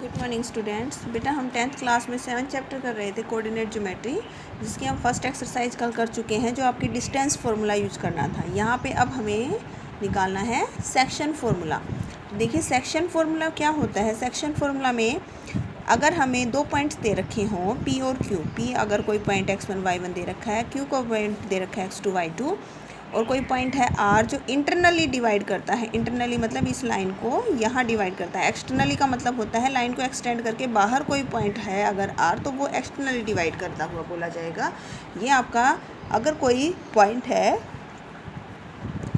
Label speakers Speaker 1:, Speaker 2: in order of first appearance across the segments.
Speaker 1: Good morning students. बेटा हम 10th class में 7th चैप्टर कर रहे थे कोऑर्डिनेट ज्योमेट्री, जिसकी हम फर्स्ट एक्सरसाइज कल कर चुके हैं, जो आपकी डिस्टेंस फार्मूला यूज करना था। यहाँ पे अब हमें निकालना है सेक्शन फार्मूला। देखिए सेक्शन फार्मूला क्या होता है। सेक्शन फार्मूला में अगर हमें दो पॉइंट्स दे रखे हों P और Q, P अगर कोई पॉइंट x1 y1 दे रखा है, Q को पॉइंट दे रखा है x2 y2, और कोई पॉइंट है R जो इंटरनली डिवाइड करता है। इंटरनली मतलब इस लाइन को यहाँ डिवाइड करता है। एक्सटर्नली का मतलब होता है लाइन को एक्सटेंड करके बाहर कोई पॉइंट है अगर R, तो वो एक्सटर्नली डिवाइड करता हुआ बोला जाएगा। ये आपका अगर कोई पॉइंट है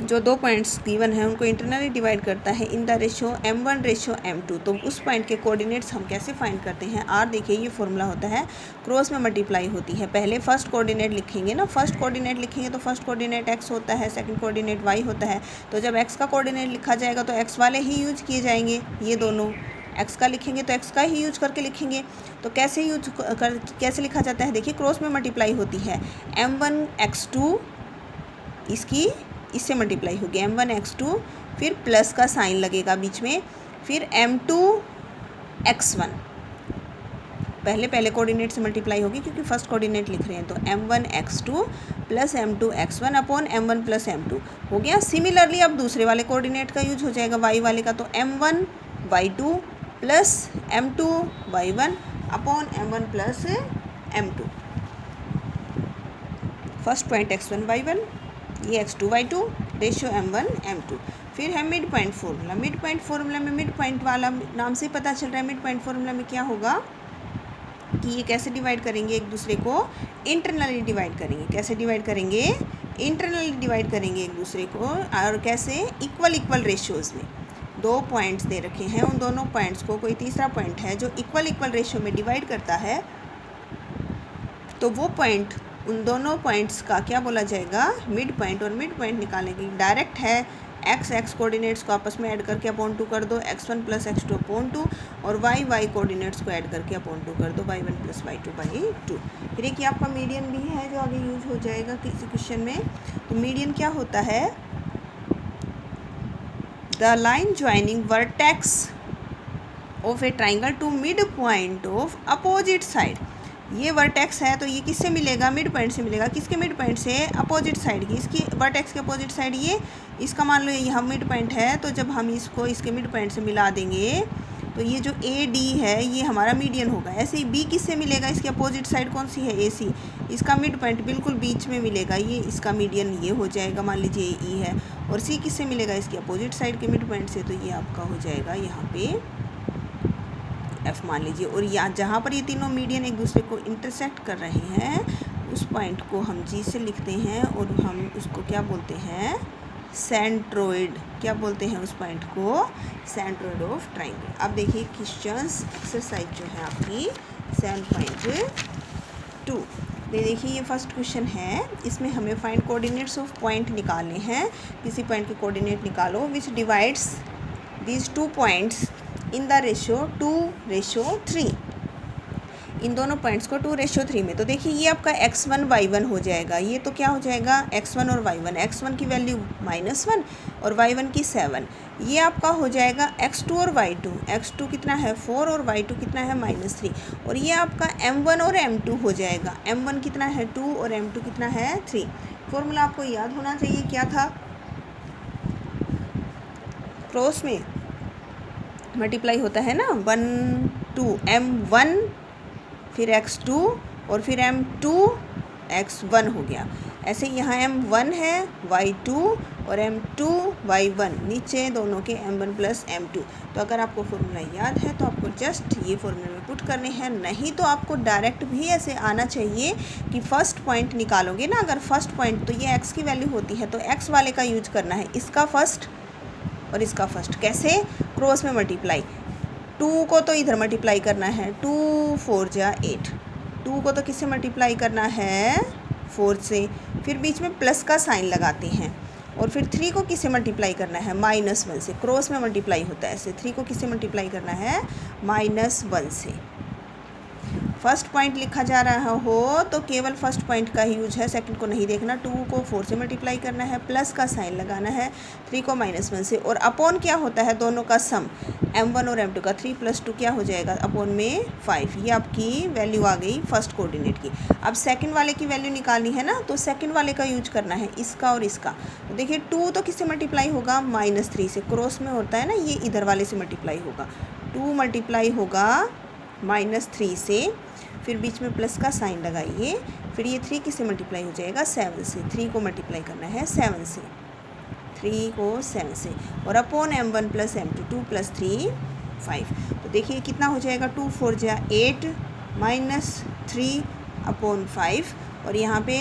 Speaker 1: जो दो पॉइंट्स गिवन है उनको इंटरनली डिवाइड करता है इन द रेशियो m1:m2, तो उस पॉइंट के कोऑर्डिनेट्स हम कैसे फाइंड करते हैं। R देखिए ये फॉर्मूला होता है, क्रॉस में मल्टीप्लाई होती है। पहले फर्स्ट कोऑर्डिनेट लिखेंगे ना, फर्स्ट कोऑर्डिनेट लिखेंगे तो फर्स्ट कोऑर्डिनेट x होता है, सेकंड कोऑर्डिनेट y होता है। तो जब x का कोऑर्डिनेट लिखा जाएगा तो x वाले ही यूज किए जाएंगे। ये दोनों x का लिखेंगे तो x का ही यूज करके लिखेंगे। तो कैसे लिखा जाता है, देखिए क्रॉस में मल्टीप्लाई होती है। m1 x2 इससे मल्टीप्लाई होगी m1 x2, फिर प्लस का साइन लगेगा बीच में, फिर m2 x1 पहले कोऑर्डिनेट से मल्टीप्लाई होगी क्योंकि फर्स्ट कोऑर्डिनेट लिख रहे हैं। तो m1 x2 plus m2 x1 upon m1 plus m2 हो गया। सिमिलरली अब दूसरे वाले कोऑर्डिनेट का यूज हो जाएगा y वाले का, तो m1 y2 plus m2 y1 upon m1 plus m2। First point x1 y1, ये x2 y2, ratio m1 m2। फिर है mid point formula. Mid point formula में मिड पॉइंट वाला नाम से पता चल रहा है। मिड पॉइंट फार्मूला में क्या होगा कि ये कैसे डिवाइड करेंगे, एक दूसरे को इंटरनली डिवाइड करेंगे। कैसे डिवाइड करेंगे, इंटरनली डिवाइड करेंगे एक दूसरे को। और कैसे, इक्वल रेशियोज़ में। दो पॉइंट्स दे रखे हैं, उन दोनों पॉइंट्स को कोई तीसरा पॉइंट है जो इक्वल रेशियो में डिवाइड करता है, तो वो पॉइंट, उन दोनों पॉइंट्स का क्या बोला जाएगा, मिड पॉइंट। और मिड पॉइंट निकालने के लिए डायरेक्ट है x कोऑर्डिनेट्स को आपस में ऐड करके अपॉन 2 कर दो, x1 प्लस x2 अपॉन 2, और y कोऑर्डिनेट्स को ऐड करके अपॉन 2 कर दो, y1 प्लस y2/2। फिर एक ये आपका मीडियन भी है जो आगे यूज हो जाएगा किसी क्वेश्चन में। तो मीडियन क्या होता है, the line joining vertex of a triangle to mid point of opposite side. ये वर्टेक्स है तो ये किससे मिलेगा, मिड पॉइंट से मिलेगा। किसके मिड पॉइंट से, अपोजिट साइड की। इसकी वर्टेक्स के अपोजिट साइड ये, इसका मान लो यहाँ मिड पॉइंट है, तो जब हम इसको इसके मिड पॉइंट से मिला देंगे तो ये जो AD है ये हमारा मीडियन होगा। ऐसे ही B किससे मिलेगा, इसकी अपोजिट साइड कौन सी है, AC, इसका मिड पॉइंट बिल्कुल बीच में मिलेगा, ये इसका मीडियन ये हो जाएगा, मान लीजिए E है। और C किससे मिलेगा, इसकी अपोजिट साइड के मिड पॉइंट से, तो ये आपका हो जाएगा यहाँ पे F मान लीजिए। और यहाँ जहाँ पर ये तीनों मीडियन एक दूसरे को इंटरसेक्ट कर रहे हैं उस पॉइंट को हम G से लिखते हैं, और हम उसको क्या बोलते हैं, सेंट्रोइड। क्या बोलते हैं उस पॉइंट को, सेंट्रोइड ऑफ ट्राइंगल। अब देखिए क्वेश्चंस एक्सरसाइज जो है आपकी 7.2। देखिए ये फर्स्ट क्वेश्चन है, इसमें हमें फाइंड कोऑर्डिनेट्स ऑफ पॉइंट निकालने हैं। किसी पॉइंट के कोऑर्डिनेट निकालो विच divides these 2 points in the ratio 2:3। इन दोनों पॉइंट्स को 2:3 में। तो देखिए ये आपका x1 y1 हो जाएगा। ये तो क्या हो जाएगा, x1 और y1, x1 की वैल्यू -1 और y1 की 7। ये आपका हो जाएगा x2 और y2, x2 कितना है 4 और y2 कितना है -3। और ये आपका m1 और m2 हो जाएगा। m1 कितना है 2 और m2 कितना है 3। फॉर्मूला आपको याद होना चाहिए, क्या था, क्रॉस में मल्टीप्लाई होता है ना, 1 2 m1 फिर x2 और फिर m2 x1 हो गया। ऐसे यहाँ m1 है y2 और m2 y1, नीचे दोनों के m1 प्लस m2। तो अगर आपको फॉर्मूला याद है तो आपको जस्ट ये फॉर्मूला में पुट करने हैं, नहीं तो आपको डायरेक्ट भी ऐसे आना चाहिए कि फर्स्ट पॉइंट निकालोगे ना, अगर फर्स्ट पॉइंट, तो ये x की वैल्यू होती है तो x वाले का यूज करना है, इसका फर्स्ट और इसका फर्स्ट। कैसे, क्रॉस में मल्टीप्लाई। 2 को तो इधर मल्टीप्लाई करना है, 2 4 जा 8। 2 को तो किससे मल्टीप्लाई करना है, 4 से, फिर बीच में प्लस का साइन लगाते हैं। और फिर 3 को किससे मल्टीप्लाई करना है, -1 से। क्रॉस में मल्टीप्लाई होता है ऐसे, 3 को किससे मल्टीप्लाई करना है, -1 से। फर्स्ट पॉइंट लिखा जा रहा हो तो केवल फर्स्ट पॉइंट का ही यूज है, सेकंड को नहीं देखना। 2 को 4 से मल्टीप्लाई करना है, प्लस का साइन लगाना है, 3 को -1 से, और अपॉन क्या होता है दोनों का सम, m1 और m2 का। 3 + 2 क्या हो जाएगा अपॉन में 5। ये आपकी वैल्यू आ गई फर्स्ट कोऑर्डिनेट की। अब सेकंड वाले की वैल्यू निकालनी है ना, तो सेकंड वाले का यूज करना है, इसका और इसका। तो देखिए 2 तो किससे मल्टीप्लाई होगा, -3 से, क्रॉस में होता है ना, ये इधर वाले से मल्टीप्लाई होगा। 2 मल्टीप्लाई होगा -3 से, फिर बीच में प्लस का साइन लगाइए, फिर ये 3 किससे मल्टीप्लाई हो जाएगा, 7 से। 3 को मल्टीप्लाई करना है 7 से, 3 को 7 से, और अपॉन m1 + m2, 2 + 3 5। तो देखिए कितना हो जाएगा, 2 × 4 = 8 -3 अपॉन 5, और यहाँ पे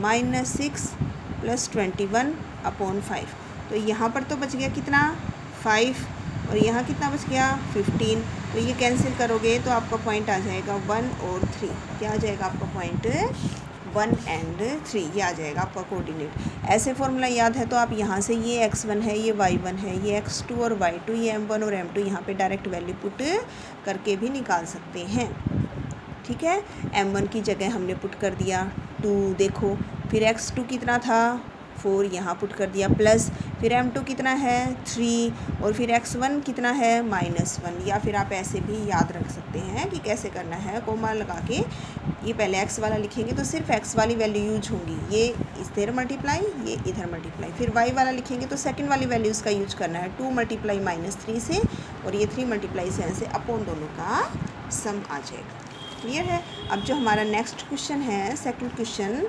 Speaker 1: -6 + 21 अपॉन 5। तो यहाँ पर तो बच गया कितना 5, और यहाँ कितना बच गया 15। तो ये कैंसिल करोगे तो आपका पॉइंट आ जाएगा 1 और 3। क्या आ जाएगा आपका पॉइंट 1 और 3, ये आ जाएगा आपका कोऑर्डिनेट। ऐसे फॉर्मूला याद है तो आप यहाँ से ये x1 है, ये y1 है, ये x2 और y2, ये m1 और m2 यहाँ पे डायरेक्ट वैल्यू पुट करके भी निकाल सकते हैं। ठीक है, m1 की जगह हमने पुट कर दिया 2, देखो, फिर x2 कितना था 4, यहाँ पुट कर दिया प्लस, फिर m2 कितना है 3, और फिर x1 कितना है -1। या फिर आप ऐसे भी याद रख सकते हैं कि कैसे करना है, कोमा लगा के ये पहले x वाला लिखेंगे तो सिर्फ x वाली वैल्यू यूज होंगी, ये इधर मल्टीप्लाई, ये इधर मल्टीप्लाई। फिर y वाला लिखेंगे तो सेकंड वाली वैल्यू इसका यूज करना है, 2 × -3 से, और ये 3 × 7 से, अपॉन दोनों का सम आ जाएगा। क्लियर है। अब जो हमारा नेक्स्ट क्वेश्चन है, सेकंड क्वेश्चन,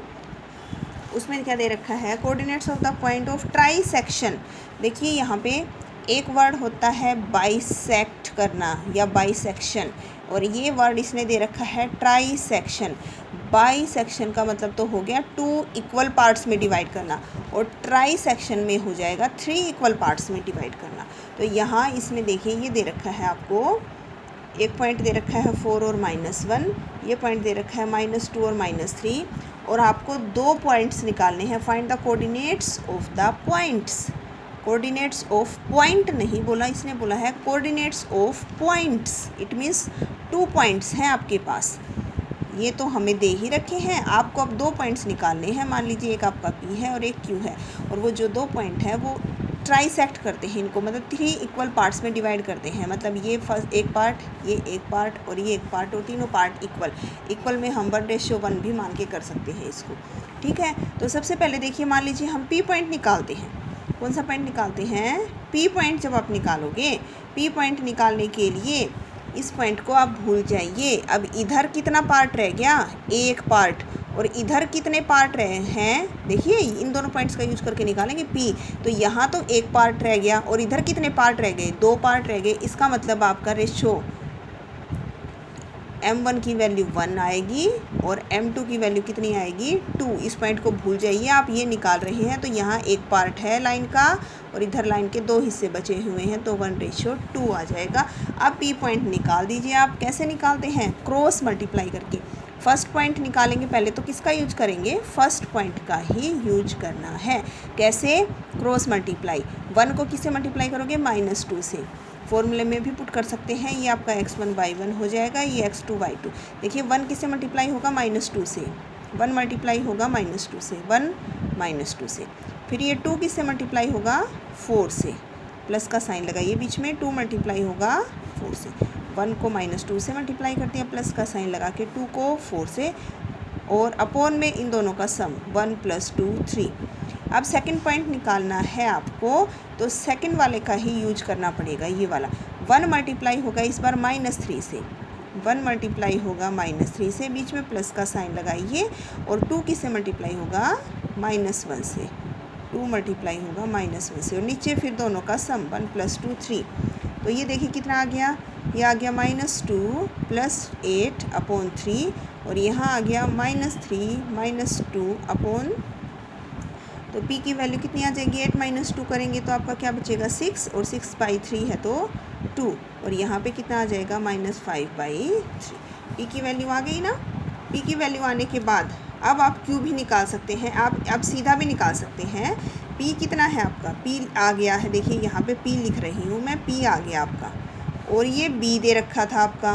Speaker 1: उसमें क्या दे रखा है, coordinates of the point of trisection. देखिए यहाँ पे एक वर्ड होता है बाइसेक्ट करना या बाइसेक्शन, और ये वर्ड इसने दे रखा है ट्राइसेक्शन। बाइसेक्शन का मतलब तो हो गया 2 इक्वल पार्ट्स में डिवाइड करना, और ट्राइसेक्शन में हो जाएगा 3 इक्वल पार्ट्स में डिवाइड करना। तो यहाँ इसमें देखिए ये दे रखा है आपको, एक पॉइंट दे रखा है 4 और -1, ये पॉइंट दे रखा है -2 और -3, और आपको 2 पॉइंट्स निकालने हैं। Find the coordinates of the points. Coordinates of point नहीं बोला इसने, बोला है coordinates of points. It means 2 points हैं आपके पास, ये तो हमें दे ही रखे हैं, आपको अब 2 पॉइंट्स निकालने हैं। मान लीजिए एक आपका P है और एक Q है, और वो जो 2 पॉइंट है वो ट्राइसेक्ट करते हैं इनको, मतलब 3 इक्वल पार्ट्स में डिवाइड करते हैं। मतलब ये फर्स्ट एक पार्ट, ये एक पार्ट और ये एक पार्ट, और तीनों पार्ट इक्वल में हम 1:1 भी मान के कर सकते हैं इसको। ठीक है, तो सबसे पहले देखिए, मान लीजिए हम P पॉइंट निकालते हैं। कौन सा पॉइंट निकालते हैं, P पॉइंट। जब आप निकालोगे P पॉइंट निकालने के लिए इस पॉइंट को आप भूल जाइए। अब इधर कितना पार्ट रह गया, एक पार्ट, और इधर कितने पार्ट रहे हैं, देखिए इन दोनों पॉइंट्स का यूज करके निकालेंगे P। तो यहाँ तो एक पार्ट रह गया, और इधर कितने पार्ट रह गए, 2 पार्ट रह गए। इसका मतलब आपका रेशो m1 की वैल्यू 1 आएगी और m2 की वैल्यू कितनी आएगी 2। इस पॉइंट को भूल जाइए, आप ये निकाल रहे हैं तो यहाँ एक पार्ट है लाइन का, और इधर लाइन के 2 हिस्से बचे हुए हैं, तो 1:2 आ जाएगा। अब P पॉइंट निकाल दीजिए। आप कैसे निकालते हैं, क्रॉस मल्टीप्लाई करके। फर्स्ट पॉइंट निकालेंगे पहले तो किसका यूज करेंगे, फर्स्ट पॉइंट का ही यूज करना है। कैसे, क्रॉस मल्टीप्लाई। 1 को किससे मल्टीप्लाई करोगे, -2 से। फॉर्मूले में भी पुट कर सकते हैं, ये आपका x1 y1 हो जाएगा, ये x2 y2। देखिए 1 किससे मल्टीप्लाई होगा, -2 से। 1 मल्टीप्लाई होगा -2 से, 1 -2 से। फिर ये 2 किससे मल्टीप्लाई होगा, 4 से। प्लस का साइन लगाइए बीच में, 2 मल्टीप्लाई होगा 4 से। 1 को -2 से मल्टीप्लाई कर दिया, प्लस का साइन लगा के 2 को 4 से, और अपॉन में इन दोनों का सम 1 + 2 3। अब सेकंड पॉइंट निकालना है आपको, तो सेकंड वाले का ही यूज करना पड़ेगा, ये वाला। 1 मल्टीप्लाई होगा इस बार -3 से, 1 मल्टीप्लाई होगा -3 से, बीच में प्लस का साइन लगाइए, और 2 किससे मल्टीप्लाई होगा, -1 से। 2 मल्टीप्लाई होगा -1 से, और नीचे फिर दोनों का सम 1 + 2 3। तो ये देखिए कितना आ गया, ये आ गया -2 + 8 अपॉन 3, और यहाँ आ गया -3 - 2 अपॉन, तो P की वैल्यू कितनी आ जाएगी, 8 - 2 करेंगे तो आपका क्या बचेगा 6, और 6/3 है तो 2, और यहाँ पे कितना आ जाएगा -5/3। P की वैल्यू आ गई ना। P की वैल्यू आने के बाद अब आप Q भी निकाल सकते हैं, आप सीधा भी निकाल सकते हैं। P कितना है आपका, P आ गया है, देखिए यहाँ पे P लिख रही हूँ मैं, P आ गया आपका, और ये B दे रखा था आपका।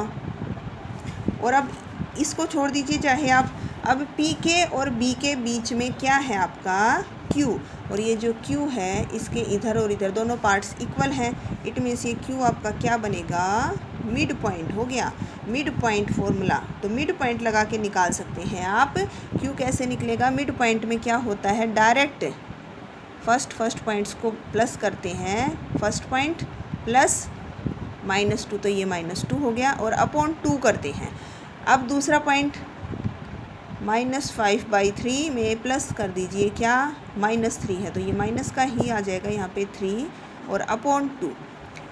Speaker 1: और अब इसको छोड़ दीजिए चाहे आप। अब पी के और बी के बीच में क्या है आपका क्यू, और ये जो क्यू है इसके इधर और इधर दोनों पार्ट्स इक्वल हैं। इट मीन्स ये क्यू आपका क्या बनेगा, मिड पॉइंट हो गया, मिड पॉइंट फॉर्मूला। तो मिड पॉइंट लगा के निकाल सकते हैं आप। क्यू कैसे निकलेगा, मिड पॉइंट में क्या होता है, डायरेक्ट फर्स्ट पॉइंट्स को प्लस करते हैं, फर्स्ट पॉइंट प्लस -2, तो ये -2 हो गया, और अपॉन 2 करते हैं। अब दूसरा पॉइंट -5/3 में प्लस कर दीजिए, क्या -3 है तो ये माइनस का ही आ जाएगा यहाँ पे 3 और अपॉन 2।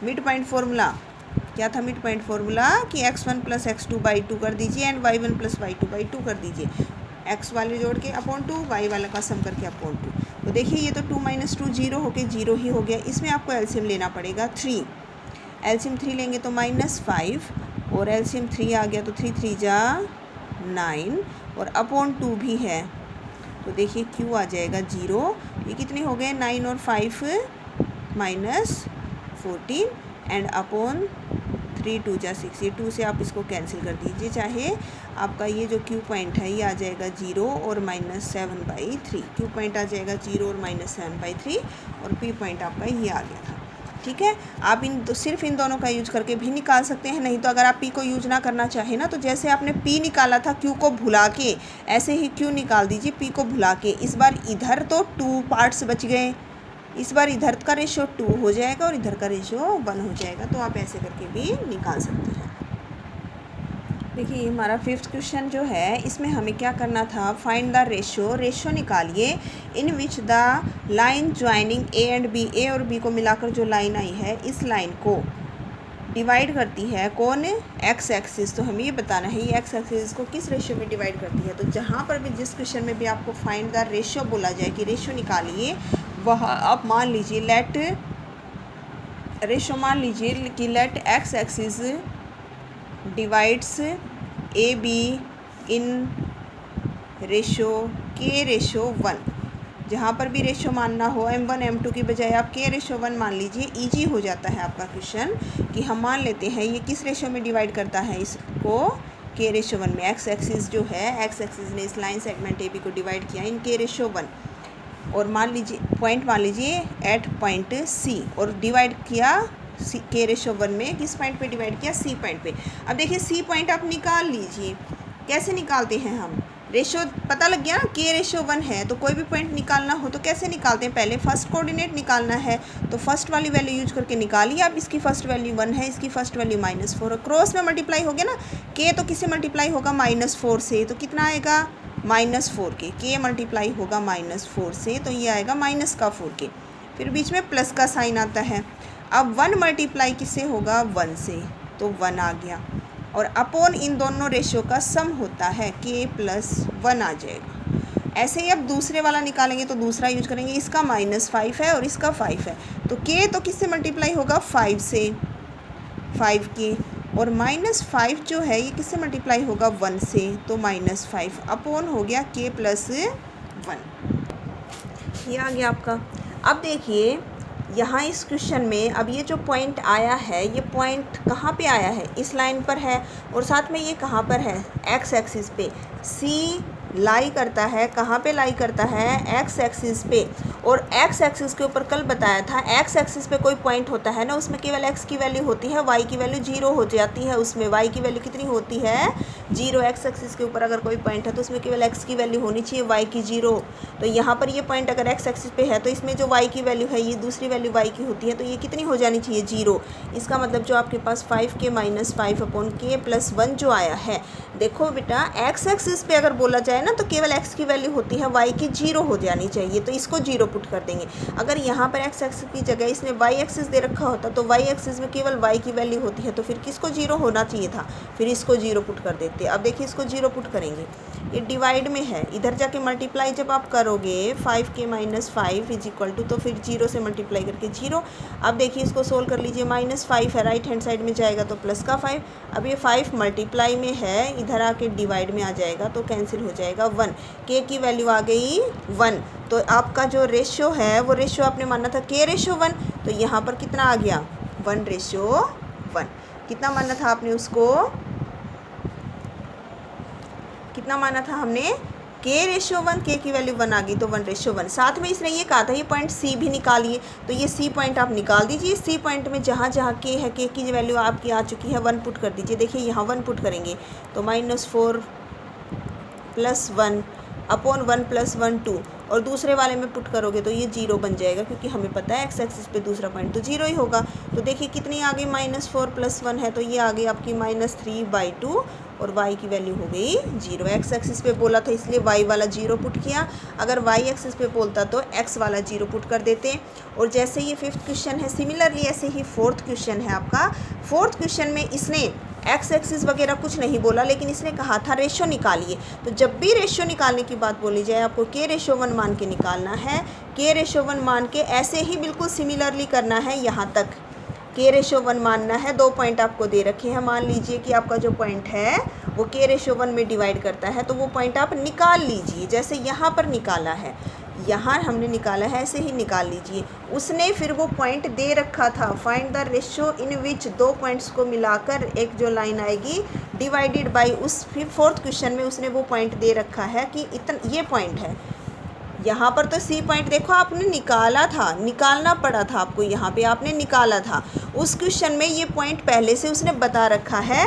Speaker 1: मिड पॉइंट फॉर्मूला क्या था, मिड पॉइंट फॉर्मूला कि x1 + x2/2 कर दीजिए एंड y1 + y2/2 कर दीजिए। x वाले जोड़ के अपॉन 2, y वाला का सम करके अपॉन 2। तो देखिए ये तो 2 - 2 0 हो के 0 ही हो गया। इसमें आपको एलसीएम लेना पड़ेगा 3, एलसीएम 3 लेंगे तो -5 और एलसीएम 3 आ गया तो 3 3 जा 9 और अपॉन 2 भी है। तो देखिए क्यू आ जाएगा 0। ये कितने हो गए, 9 और 5 -14 एंड अपॉन 3 2 जा 6। ये 2 से आप इसको कैंसिल कर दीजिए, चाहे आपका ये जो क्यू पॉइंट है ये आ जाएगा 0 और -7/3। क्यू पॉइंट आ जाएगा 0 और -7/3 और पी पॉइंट आपका ये आ गया था। ठीक है, आप सिर्फ इन दोनों का यूज करके भी निकाल सकते हैं। नहीं तो अगर आप पी को यूज ना करना चाहें ना, तो जैसे आपने पी निकाला था क्यू को भुला के, ऐसे ही क्यू निकाल दीजिए पी को भुला के। इस बार इधर तो 2 पार्ट्स बच गए, इस बार इधर का रेशो 2 हो जाएगा और इधर का रेशो 1 हो जाएगा। तो आप ऐसे करके भी निकाल सकते हैं। देखिए हमारा 5th क्वेश्चन जो है, इसमें हमें क्या करना था, फाइंड द रेशो निकालिए in which the line joining A and B, A और बी को मिलाकर जो लाइन आई है इस लाइन को डिवाइड करती है कौन, एक्स एक्सिस। तो हमें ये बताना है ये एक्स एक्सिस को किस रेशियो में डिवाइड करती है। तो जहाँ पर भी जिस क्वेश्चन में भी आपको फाइंड द रेशियो बोला जाए कि रेशियो निकालिए, वह आप मान लीजिए लेट रेशियो मान लीजिए कि let X axis divides A B in ratio K ratio 1। जहाँ पर भी रेशो मानना हो m1 m2 की बजाय आप के रेशो 1 मान लीजिए। ईजी हो जाता है आपका क्वेश्चन कि हम मान लेते हैं ये किस रेशो में डिवाइड करता है, इसको के रेशो 1 में। एक्स एक्सिस जो है, एक्स एक्सिस ने इस लाइन सेगमेंट ए बी को डिवाइड किया इन के रेशो 1, और मान लीजिए पॉइंट मान लीजिए एट पॉइंट सी, और डिवाइड किया के रेशो 1 में किस पॉइंट पे डिवाइड किया, सी पॉइंट पे। अब देखिए सी पॉइंट आप निकाल लीजिए। कैसे निकालते हैं हम, रेशो पता लग गया ना, के रेशो 1 है तो कोई भी पॉइंट निकालना हो तो कैसे निकालते हैं, पहले फर्स्ट कोऑर्डिनेट निकालना है तो फर्स्ट वाली वैल्यू यूज करके निकालिए। अब इसकी फर्स्ट वैल्यू 1 है, इसकी फर्स्ट वैल्यू -4, क्रॉस में मल्टीप्लाई हो गया ना, के तो किससे मल्टीप्लाई होगा, -4 से, तो कितना आएगा -4 के मल्टीप्लाई होगा -4 से, तो ये आएगा -4 के, फिर बीच में प्लस का साइन आता है। अब 1 मल्टीप्लाई किससे होगा, 1 से, तो 1 आ गया, और अपॉन इन दोनों रेशियो का सम होता है k + 1 आ जाएगा। ऐसे ही अब दूसरे वाला निकालेंगे तो दूसरा यूज करेंगे, इसका -5 है और इसका 5 है, तो k तो किससे मल्टीप्लाई होगा, 5 से, 5 के, और -5 जो है ये किससे मल्टीप्लाई होगा, 1 से, तो -5 अपॉन हो गया k + 1। ये आ गया आपका। अब देखिए यहाँ इस क्वेश्चन में अब ये जो पॉइंट आया है, ये पॉइंट कहाँ पे आया है, इस लाइन पर है, और साथ में ये कहाँ पर है, एक्स एक्सिस पे। सी लाई करता है, कहाँ पे लाई करता है, एक्स एक्सिस पे, और एक्स एक्सिस के ऊपर कल बताया था एक्स एक्सिस पे कोई पॉइंट होता है ना, उसमें केवल एक्स की वैल्यू होती है, वाई की वैल्यू 0 हो जाती है। उसमें वाई की वैल्यू कितनी होती है, 0। एक्स एक्सिस के ऊपर अगर कोई पॉइंट है तो उसमें केवल एक्स की वैल्यू होनी चाहिए, वाई की 0। तो यहाँ पर ये पॉइंट अगर एक्स एक्सिस पे है तो इसमें जो वाई की वैल्यू है ये दूसरी वैल्यू वाई की होती है, तो ये कितनी हो जानी चाहिए, 0। इसका मतलब जो आपके पास 5k - 5 अपॉन k + 1 जो आया है, देखो बेटा एक्स एक्सिस पे अगर बोला जाए ना तो केवल एक्स की वैल्यू होती है, वाई की 0 हो जानी चाहिए, तो इसको 0 पुट कर देंगे। अगर यहाँ पर एक्स एक्सिस की जगह इसने वाई एक्सिस दे रखा होता तो वाई एक्सिस में केवल वाई की वैल्यू होती है, तो फिर किसको 0 होना चाहिए था, फिर इसको 0 पुट कर देते। अब देखिए इसको 0 पुट करेंगे, ये डिवाइड में है, इधर जाके मल्टीप्लाई जब आप करोगे 5k - 5 = तो फिर 0 से मल्टीप्लाई करके 0। अब देखिए इसको सोल्व कर लीजिए, -5 है, राइट हैंड साइड में जाएगा तो प्लस का 5। अब ये 5 मल्टीप्लाई में है, इधर आके डिवाइड में आ जाएगा तो कैंसिल हो जाएगा 1, k की वैल्यू आ गई 1। तो आपका जो रेशियो है वो रेशियो आपने माना था k रेशियो 1, तो यहाँ पर कितना आ गया, 1:1। कितना माना था आपने उसको, कितना माना था हमने, k/1, k की वैल्यू 1 आ गई तो 1/1। साथ में इसने ये कहा था ये पॉइंट C भी निकालिए, तो ये C पॉइंट आप निकाल दीजिए। C पॉइंट में जहाँ जहाँ k है, k की वैल्यू आपकी आ चुकी है 1 पुट कर दीजिए। देखिए यहाँ 1 पुट करेंगे तो -4 + 1 अपॉन 1 + 1 2, और दूसरे वाले में पुट करोगे तो ये 0 बन जाएगा, क्योंकि हमें पता है एक्स एक्सिस पे दूसरा पॉइंट तो 0 ही होगा। तो देखिए कितनी आ गई, -4 + 1 है तो ये आ गई आपकी -3/2, और y की वैल्यू हो गई 0। एक्स एक्सिस पे बोला था इसलिए y वाला 0 पुट किया, अगर y एक्सिस पे बोलता तो x वाला 0 पुट कर देते। और जैसे ये 5th क्वेश्चन है, सिमिलरली ऐसे ही 4th क्वेश्चन है आपका। 4th क्वेश्चन में इसने एक्स एक्सिस वगैरह कुछ नहीं बोला, लेकिन इसने कहा था रेशो निकालिए। तो जब भी रेशो निकालने की बात बोली जाए आपको k/1 मान के निकालना है। k/1 मान के ऐसे ही बिल्कुल सिमिलरली करना है, यहाँ तक k/1 मानना है। 2 पॉइंट आपको दे रखे हैं, मान लीजिए कि आपका जो पॉइंट है वो k/1 में डिवाइड करता है, तो वो पॉइंट आप निकाल लीजिए। जैसे यहाँ पर निकाला है, यहाँ हमने निकाला है, ऐसे ही निकाल लीजिए। उसने फिर वो पॉइंट दे रखा था, find the ratio in which 2 points को मिलाकर एक जो लाइन आएगी डिवाइडेड बाय, उस फिर 4th क्वेश्चन में उसने वो पॉइंट दे रखा है कि इतना ये पॉइंट है। यहाँ पर तो C पॉइंट देखो आपने निकाला था, निकालना पड़ा था आपको, यहाँ पे आपने निकाला था। उस क्वेश्चन में ये पॉइंट पहले से उसने बता रखा है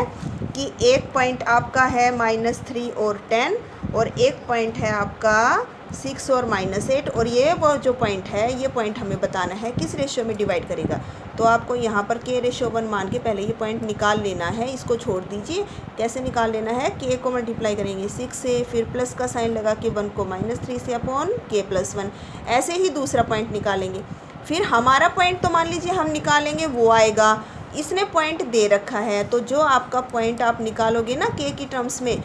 Speaker 1: कि एक पॉइंट आपका है -3 और 10, और एक पॉइंट है आपका 6 और -8, और ये वो जो पॉइंट है ये पॉइंट हमें बताना है किस रेशियो में डिवाइड करेगा। तो आपको यहाँ पर k/1 मान के पहले ये पॉइंट निकाल लेना है, इसको छोड़ दीजिए। कैसे निकाल लेना है, k को मल्टीप्लाई करेंगे 6 से, फिर प्लस का साइन लगा के 1 को -3 से अपॉन k+1, ऐसे ही दूसरा पॉइंट निकालेंगे। फिर हमारा पॉइंट तो मान लीजिए हम निकालेंगे वो आएगा, इसने पॉइंट दे रखा है, तो जो आपका पॉइंट आप निकालोगे ना k की टर्म्स में,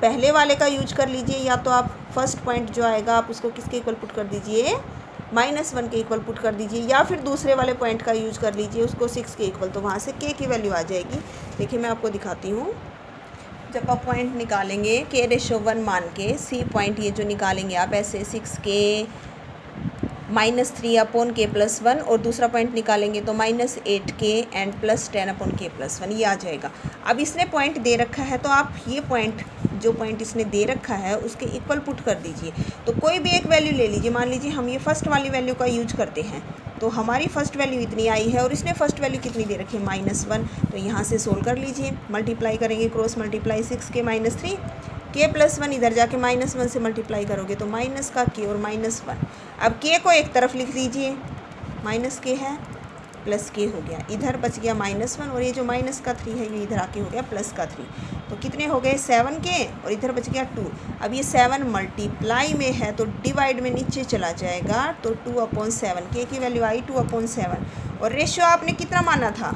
Speaker 1: पहले वाले का यूज कर लीजिए, या तो आप फर्स्ट पॉइंट जो आएगा आप उसको किसके इक्वल पुट कर दीजिए, -1 के इक्वल पुट कर दीजिए, या फिर दूसरे वाले पॉइंट का यूज कर लीजिए उसको 6 के इक्वल, तो वहाँ से k की वैल्यू आ जाएगी। देखिए मैं आपको दिखाती हूँ। जब आप पॉइंट निकालेंगे k/1 मान के, C पॉइंट ये जो निकालेंगे आप ऐसे 6k -3 अपॉन k+1, और दूसरा पॉइंट निकालेंगे तो -8k एंड +10 अपॉन k+1, ये आ जाएगा। अब इसने पॉइंट दे रखा है तो आप ये पॉइंट, जो पॉइंट इसने दे रखा है उसके इक्वल पुट कर दीजिए। तो कोई भी एक वैल्यू ले लीजिए, मान लीजिए हम ये फर्स्ट वाली वैल्यू का यूज करते हैं, तो हमारी फर्स्ट वैल्यू इतनी आई है और इसने फर्स्ट वैल्यू कितनी दे रखी है, -1। तो यहाँ से सोल्व कर लीजिए, मल्टीप्लाई करेंगे, क्रॉस मल्टीप्लाई 6k -3, k+1 इधर जाके -1 से मल्टीप्लाई करोगे तो माइनस का k और -1। अब k को एक तरफ लिख दीजिए, -k है, +k हो गया, इधर बच गया -1, और ये जो -3 है ये इधर आके हो गया +3। तो कितने हो गए, 7k, और इधर बच गया 2। अब ये 7 मल्टीप्लाई में है तो डिवाइड में नीचे चला जाएगा, तो 2/7, k की वैल्यू आई 2/7। और रेशो आपने कितना माना था,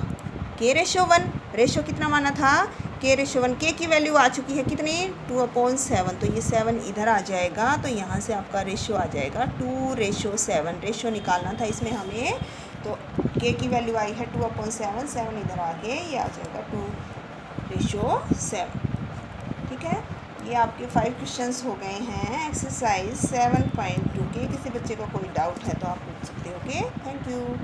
Speaker 1: k/1, रेशो कितना माना था, k/1, k की वैल्यू आ चुकी है कितनी, 2/7, तो ये 7 इधर आ जाएगा, तो यहाँ से आपका रेशो आ जाएगा 2/7। रेशो निकालना था इसमें हमें, तो k की वैल्यू आई है 2/7, 7 इधर आ गए, ये आ जाएगा 2/7। ठीक है, ये आपके 5 क्वेश्चंस हो गए हैं एक्सरसाइज 7.2 के। किसी बच्चे का कोई डाउट है तो आप पूछ सकते हो। Okay, thank you.